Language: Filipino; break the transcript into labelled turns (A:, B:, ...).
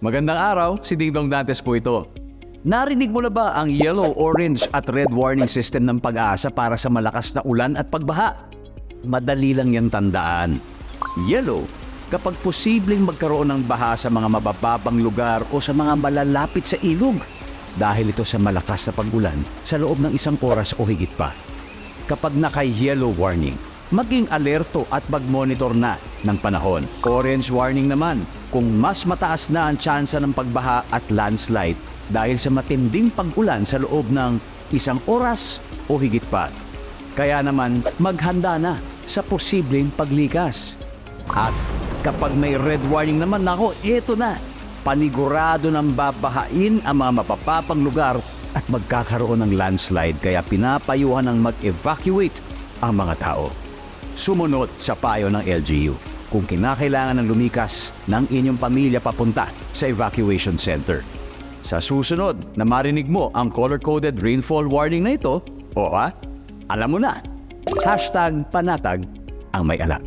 A: Magandang araw, si Dingdong Dantes po ito. Narinig mo na ba ang yellow, orange at red warning system ng Pag-asa para sa malakas na ulan at pagbaha? Madali lang yan tandaan. Yellow, kapag posibleng magkaroon ng baha sa mga mabababang lugar o sa mga malalapit sa ilog. Dahil ito sa malakas na pag-ulan sa loob ng 1 oras o higit pa. Kapag naka-yellow warning, maging alerto at mag-monitor na ng panahon. Orange warning naman, kung mas mataas na ang tsansa ng pagbaha at landslide dahil sa matinding pag-ulan sa loob ng 1 oras o higit pa. Kaya naman, maghanda na sa posibleng paglikas. At kapag may red warning naman, nako, eto na. Panigurado ng babahain ang mga mapapapang lugar at magkakaroon ng landslide kaya pinapayuhan ng mag-evacuate ang mga tao. Sumunod sa payo ng LGU kung kinakailangan ng lumikas ng inyong pamilya papunta sa evacuation center. Sa susunod na marinig mo ang color-coded rainfall warning na ito, alam mo na, #panatag ang may alam.